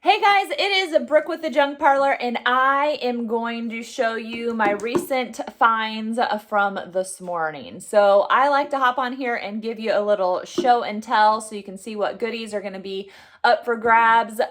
Hey guys, it is Brooke with the Junk Parlor, and I am going to show you my recent finds from this morning. So I like to hop on here and give you a little show and tell so you can see what goodies are going to be up for grabs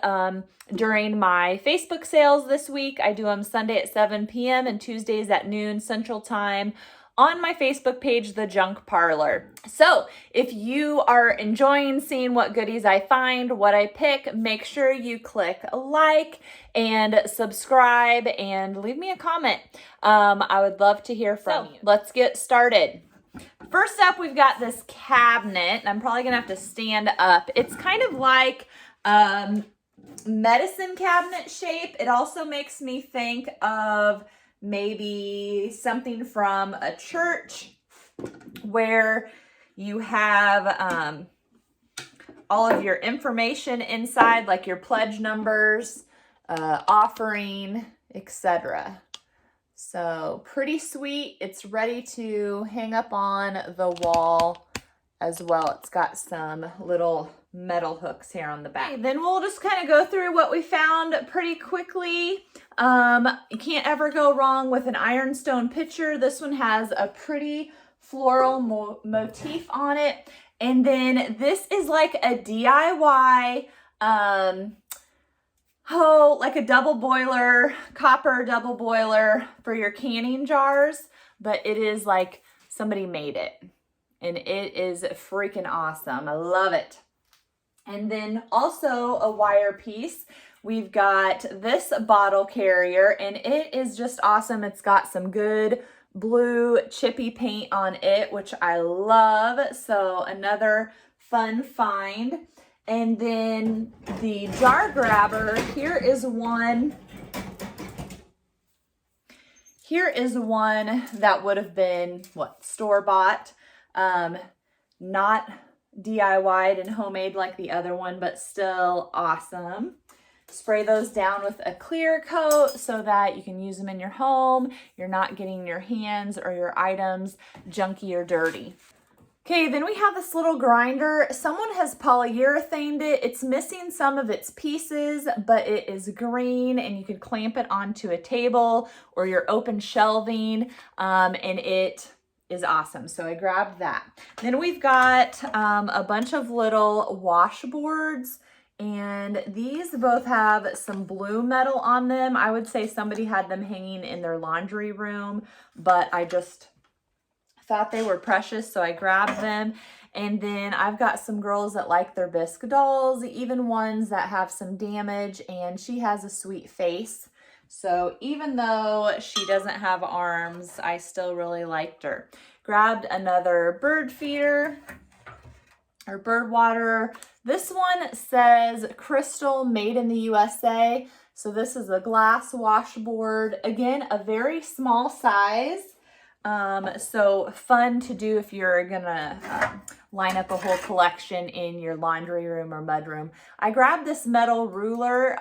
during my Facebook sales this week. I do them Sunday at 7 p.m. and Tuesdays at noon Central Time on my Facebook page, The Junk Parlor. So if you are enjoying seeing what goodies I find, what I pick, make sure you click like and subscribe and leave me a comment. I would love to hear from you. Let's get started. First up, we've got this cabinet, and I'm probably gonna have to stand up. It's kind of like medicine cabinet shape. It also makes me think of maybe something from a church where you have all of your information inside, like your pledge numbers, offering, etc. So pretty sweet. It's ready to hang up on the wall as well. It's got some little metal hooks here on the back. Okay, then we'll just kind of go through what we found pretty quickly. You can't ever go wrong with an ironstone pitcher. This one has a pretty floral motif on it. And then this is like a DIY, like a double boiler, copper double boiler for your canning jars, but it is like somebody made it. And it is freaking awesome. I love it. And then also a wire piece. We've got this bottle carrier, and it is just awesome. It's got some good blue chippy paint on it, which I love. So another fun find. And then the jar grabber, here is one that would have been, store-bought. Not DIY'd and homemade like the other one, but still awesome. Spray those down with a clear coat so that you can use them in your home. You're not getting your hands or your items junky or dirty. Okay, then we have this little grinder. Someone has polyurethaned it. It's missing some of its pieces, but it is green and you could clamp it onto a table or your open shelving, and it is awesome. So I grabbed that. Then we've got a bunch of little washboards, and these both have some blue metal on them. I would say somebody had them hanging in their laundry room, but I just thought they were precious, so I grabbed them. And then I've got some girls that like their bisque dolls, even ones that have some damage, and she has a sweet face. So even though she doesn't have arms, I still really liked her. Grabbed another bird feeder or bird waterer. This one says Crystal Made in the USA. So this is a glass washboard. Again, a very small size. So fun to do if you're gonna line up a whole collection in your laundry room or mudroom. I grabbed this metal ruler.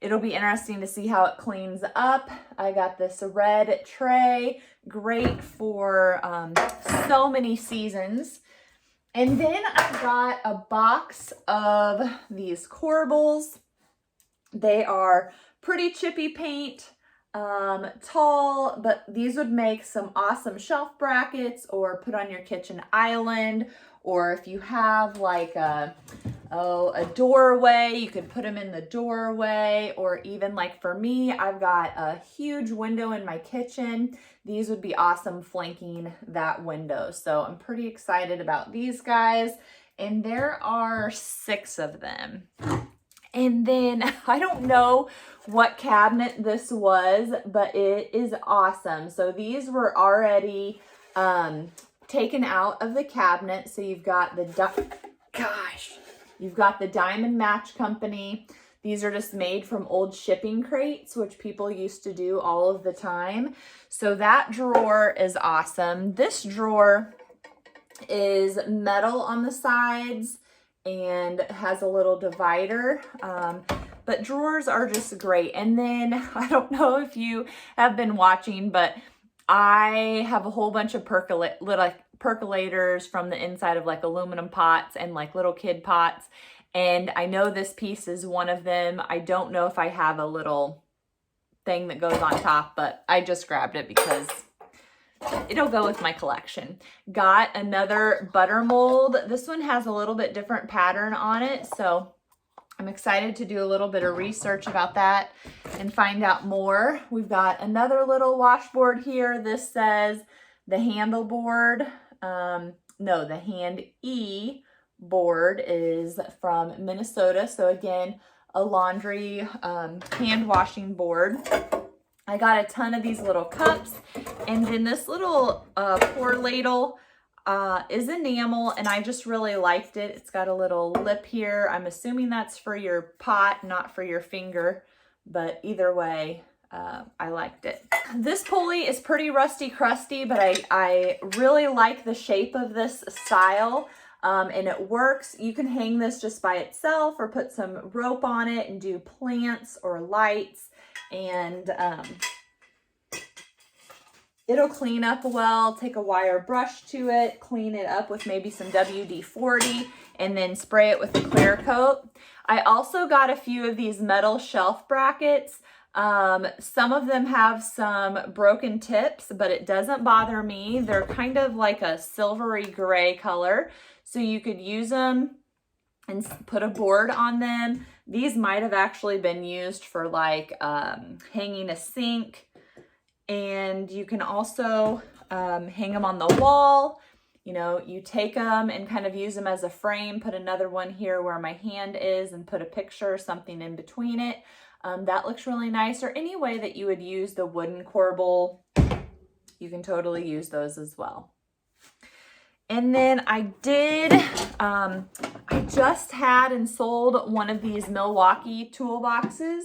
It'll be interesting to see how it cleans up. I got this red tray, great for so many seasons. And then I got a box of these corbels. They are pretty chippy paint, tall, but these would make some awesome shelf brackets or put on your kitchen island. Or if you have like a doorway, you could put them in the doorway. Or even like for me, I've got a huge window in my kitchen. These would be awesome flanking that window. So I'm pretty excited about these guys. And there are 6 of them. And then I don't know what cabinet this was, but it is awesome. So these were already taken out of the cabinet. So you've got you've got the Diamond Match Company. These are just made from old shipping crates, which people used to do all of the time. So that drawer is awesome. This drawer is metal on the sides and has a little divider. But drawers are just great. And then I don't know if you have been watching, but I have a whole bunch of little percolators from the inside of like aluminum pots and like little kid pots. And I know this piece is one of them. I don't know if I have a little thing that goes on top, but I just grabbed it because it'll go with my collection. Got another butter mold. This one has a little bit different pattern on it, so I'm excited to do a little bit of research about that and find out more. We've got another little washboard here. This says the handle board. No, the hand E board is from Minnesota. So again, a laundry hand washing board. I got a ton of these little cups, and then this little pour ladle is enamel, and I just really liked it. It's got a little lip here. I'm assuming that's for your pot, not for your finger, but either way, I liked it. This pulley is pretty rusty crusty, but I really like the shape of this style. And it works. You can hang this just by itself or put some rope on it and do plants or lights, and it'll clean up well. Take a wire brush to it, clean it up with maybe some WD-40, and then spray it with a clear coat. I also got a few of these metal shelf brackets. Some of them have some broken tips, but it doesn't bother me. They're kind of like a silvery gray color, so you could use them and put a board on them. These might have actually been used for like hanging a sink, and you can also hang them on the wall. You know, you take them and kind of use them as a frame, put another one here where my hand is, and put a picture or something in between it. That looks really nice. Or any way that you would use the wooden corbel, you can totally use those as well. And then I just had and sold one of these Milwaukee toolboxes,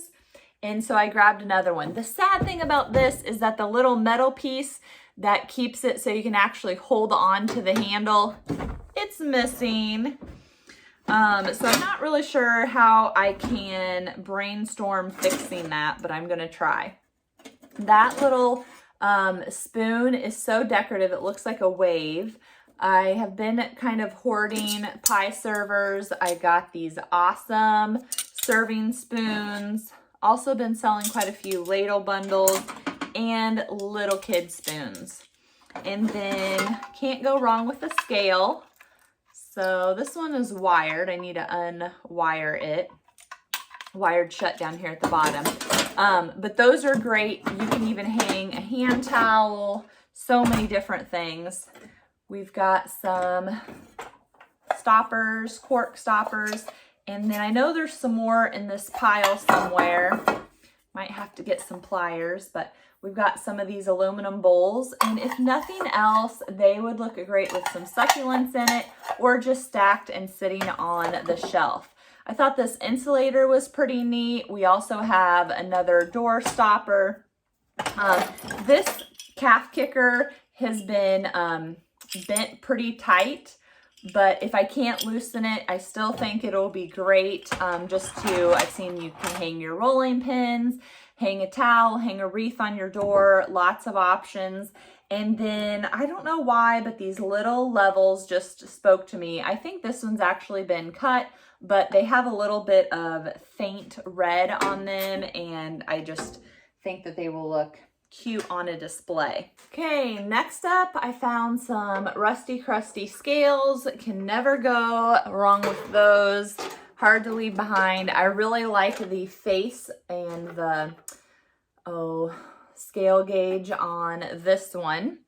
and so I grabbed another one. The sad thing about this is that the little metal piece that keeps it so you can actually hold on to the handle, it's missing. So I'm not really sure how I can brainstorm fixing that, but I'm gonna try. That little spoon is so decorative, it looks like a wave. I have been kind of hoarding pie servers. I got these awesome serving spoons. Also been selling quite a few ladle bundles and little kid spoons. And then can't go wrong with a scale. So this one is wired. I need to unwire it. Wired shut down here at the bottom. But those are great. You can even hang a hand towel, so many different things. We've got some stoppers, cork stoppers, and then I know there's some more in this pile somewhere. Might have to get some pliers, but we've got some of these aluminum bowls, and if nothing else, they would look great with some succulents in it or just stacked and sitting on the shelf. I thought this insulator was pretty neat. We also have another door stopper. This calf kicker has been bent pretty tight, but if I can't loosen it, I still think it'll be great. I've seen you can hang your rolling pins, hang a towel, hang a wreath on your door, lots of options. And then I don't know why, but these little levels just spoke to me. I think this one's actually been cut, but they have a little bit of faint red on them, and I just think that they will look cute on a display. Okay, next up, I found some rusty crusty scales. Can never go wrong with those. Hard to leave behind. I really like the face and the scale gauge on this one.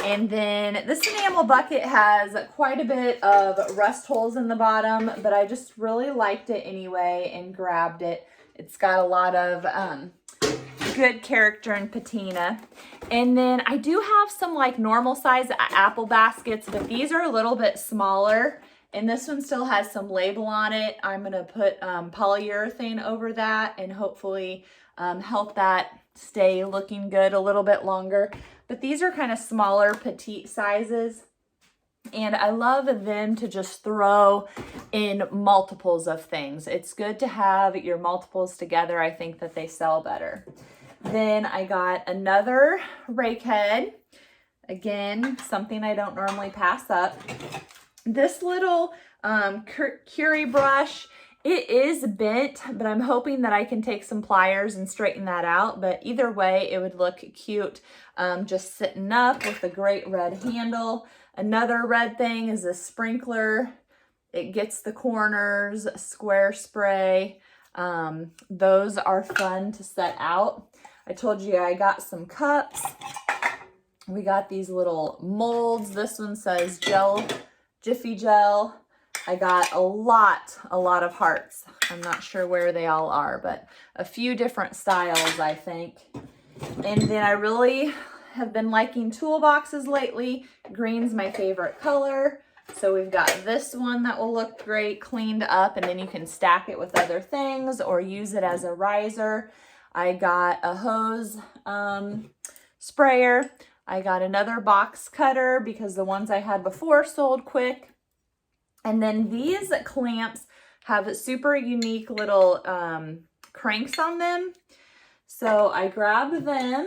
And then this enamel bucket has quite a bit of rust holes in the bottom, but I just really liked it anyway and grabbed it. It's got a lot of good character and patina. And then I do have some like normal size apple baskets, but these are a little bit smaller, and this one still has some label on it. I'm gonna put polyurethane over that and hopefully help that stay looking good a little bit longer. But these are kind of smaller, petite sizes, and I love them to just throw in multiples of things. It's good to have your multiples together. I think that they sell better. Then I got another rake head. Again, something I don't normally pass up. This little Curie brush. It is bent, but I'm hoping that I can take some pliers and straighten that out. But either way, it would look cute just sitting up with a great red handle. Another red thing is a sprinkler. It gets the corners, square spray. Those are fun to set out. I told you I got some cups. We got these little molds. This one says Jiffy Gel. I got a lot of hearts. I'm not sure where they all are, but a few different styles, I think. And then I really have been liking toolboxes lately. Green's my favorite color. So we've got this one that will look great cleaned up, and then you can stack it with other things or use it as a riser. I got a hose sprayer. I got another box cutter because the ones I had before sold quick. And then these clamps have super unique little cranks on them. So I grabbed them.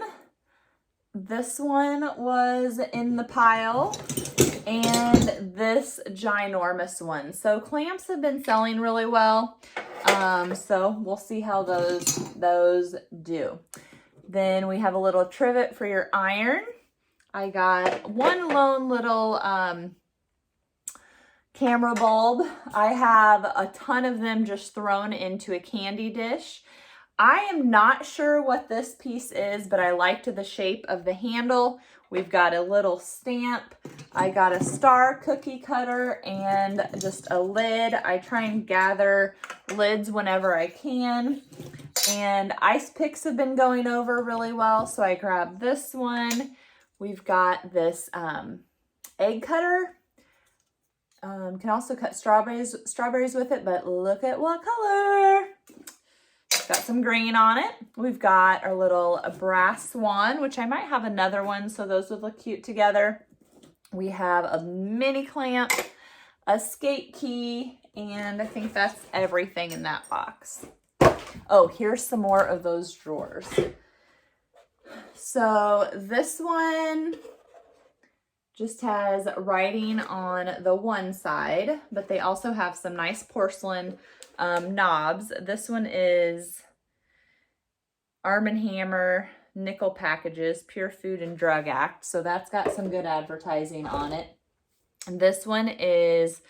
This one was in the pile and this ginormous one. So clamps have been selling really well. So we'll see how those do. Then we have a little trivet for your iron. I got one lone little camera bulb. I have a ton of them just thrown into a candy dish. I am not sure what this piece is, but I liked the shape of the handle. We've got a little stamp. I got a star cookie cutter and just a lid. I try and gather lids whenever I can. And ice picks have been going over really well, so I grabbed this one. We've got this egg cutter. Can also cut strawberries with it, but look at what color. Got some green on it. We've got our little brass swan, which I might have another one, so those would look cute together. We have a mini clamp, a skate key, and I think that's everything in that box. Oh, here's some more of those drawers. So this one just has writing on the one side, but they also have some nice porcelain knobs. This one is Arm & Hammer nickel packages, Pure Food and Drug Act. So that's got some good advertising on it. And this one is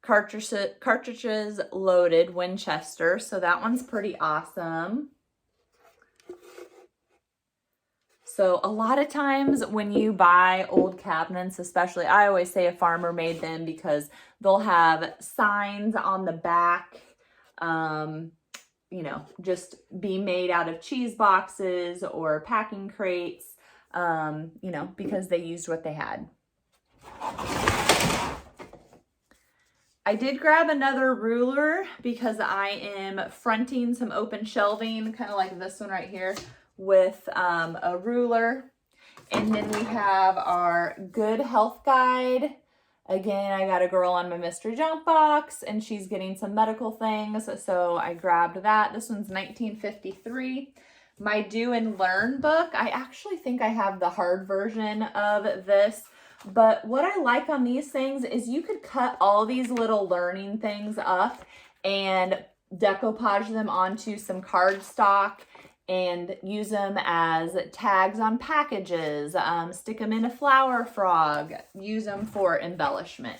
cartridges loaded Winchester. So that one's pretty awesome. So a lot of times when you buy old cabinets, especially, I always say a farmer made them because they'll have signs on the back, you know, just be made out of cheese boxes or packing crates, you know, because they used what they had. I did grab another ruler because I am fronting some open shelving, kind of like this one right here, with a ruler. And then we have our Good Health Guide. Again, I got a girl on my mystery junk box and she's getting some medical things, so I grabbed that. This one's 1953. My Do and Learn book, I actually think I have the hard version of this, but what I like on these things is you could cut all these little learning things up and decoupage them onto some cardstock and use them as tags on packages, stick them in a flower frog, use them for embellishment.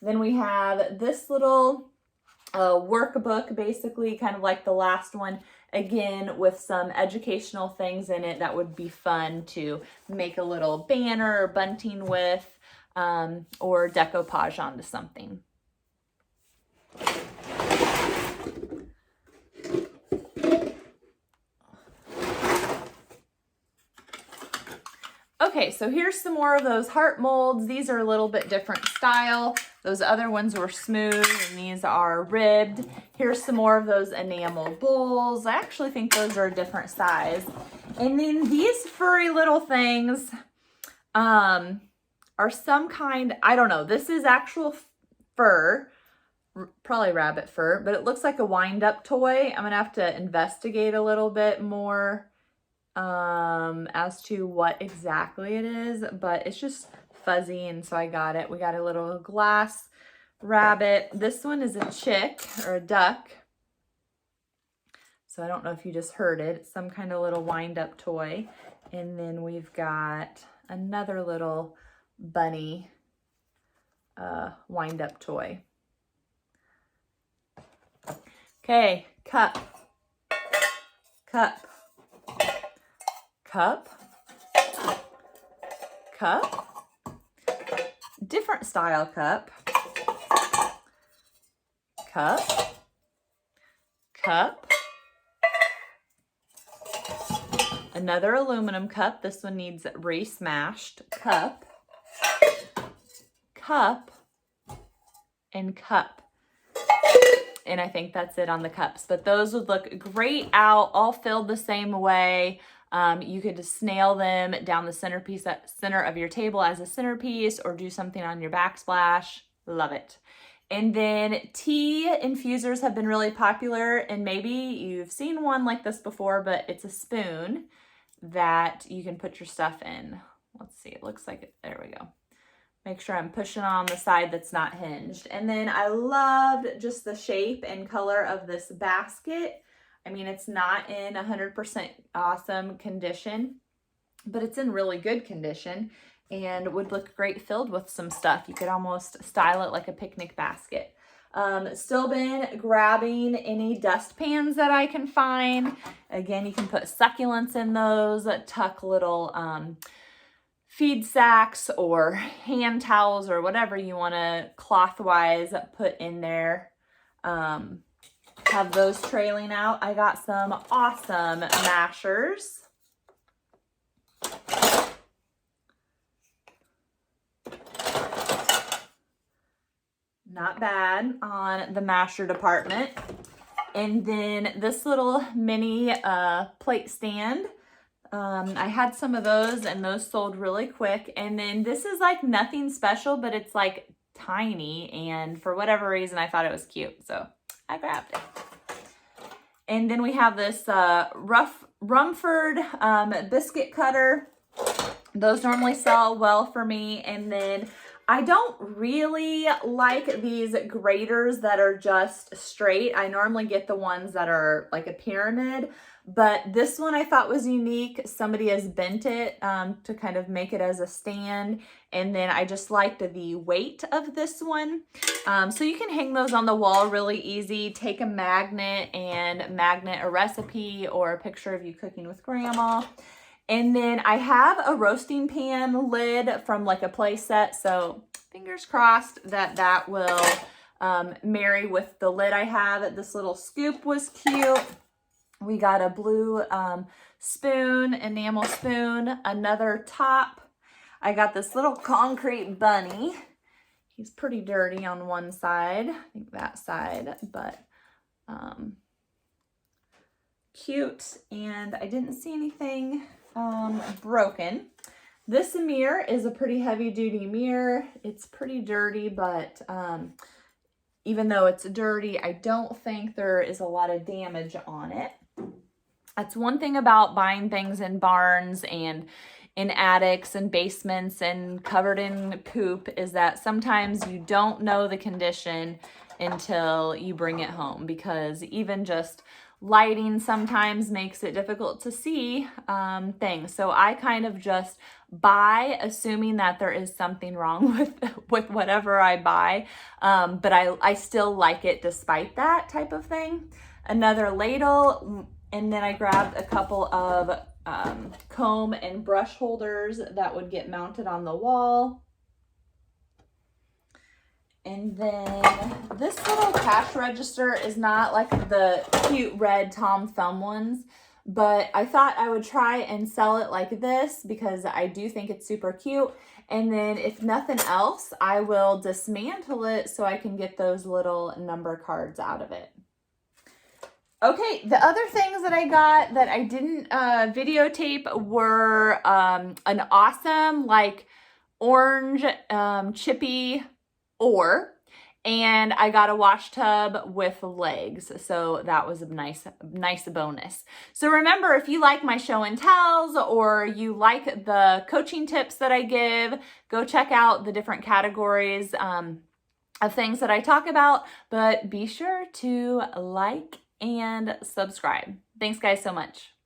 Then we have this little workbook, basically kind of like the last one, again with some educational things in it that would be fun to make a little banner or bunting with, or decoupage onto something. Okay, so here's some more of those heart molds. These are a little bit different style. Those other ones were smooth and these are ribbed. Here's some more of those enamel bowls. I actually think those are a different size. And then these furry little things are some kind, I don't know, this is actual fur, probably rabbit fur, but it looks like a wind-up toy. I'm gonna have to investigate a little bit more as to what exactly it is, but it's just fuzzy, and so I got it. We got a little glass rabbit. This one is a chick or a duck. So I don't know if you just heard it. It's some kind of little wind-up toy. And then we've got another little bunny wind-up toy. Okay, cup, cup, cup, cup, different style cup, cup, cup, another aluminum cup. This one needs re-smashed. Cup, cup, and cup. And I think that's it on the cups. But those would look great out, all filled the same way. You could just nail them down the center of your table as a centerpiece, or do something on your backsplash. Love it. And then tea infusers have been really popular, and maybe you've seen one like this before, but it's a spoon that you can put your stuff in. Let's see, it looks like it. There we go. Make sure I'm pushing on the side that's not hinged. And then I loved just the shape and color of this basket. I mean, it's not in 100% awesome condition, but it's in really good condition and would look great filled with some stuff. You could almost style it like a picnic basket. Still been grabbing any dustpans that I can find. Again, you can put succulents in those, tuck little feed sacks or hand towels or whatever you want to cloth-wise put in there. Have those trailing out. I got some awesome mashers. Not bad on the masher department. And then this little mini plate stand. I had some of those and those sold really quick. And then this is like nothing special, but it's like tiny. And for whatever reason, I thought it was cute. So I grabbed it. And then we have this Rumford biscuit cutter. Those normally sell well for me. And then I don't really like these graters that are just straight. I normally get the ones that are like a pyramid, but this one I thought was unique. Somebody has bent it to kind of make it as a stand. And then I just liked the weight of this one. So you can hang those on the wall really easy. Take a magnet and magnet a recipe or a picture of you cooking with grandma. And then I have a roasting pan lid from like a play set. So fingers crossed that that will marry with the lid I have. This little scoop was cute. We got a blue spoon, enamel spoon, another top. I got this little concrete bunny. He's pretty dirty on one side, I think that side, but cute. And I didn't see anything broken. This mirror is a pretty heavy duty mirror. It's pretty dirty, but even though it's dirty, I don't think there is a lot of damage on it. That's one thing about buying things in barns and in attics and basements and covered in poop, is that sometimes you don't know the condition until you bring it home, because even just lighting sometimes makes it difficult to see things. So I kind of just buy assuming that there is something wrong with whatever I buy, but I still like it despite that type of thing. Another ladle, and then I grabbed a couple of comb and brush holders that would get mounted on the wall. And then this little cash register is not like the cute red Tom Thumb ones, but I thought I would try and sell it like this because I do think it's super cute. And then if nothing else, I will dismantle it so I can get those little number cards out of it. Okay, the other things that I got that I didn't videotape were an awesome like orange chippy oar, and I got a wash tub with legs, so that was a nice bonus. So remember, if you like my show and tells or you like the coaching tips that I give, go check out the different categories of things that I talk about, but be sure to like and subscribe. Thanks guys so much.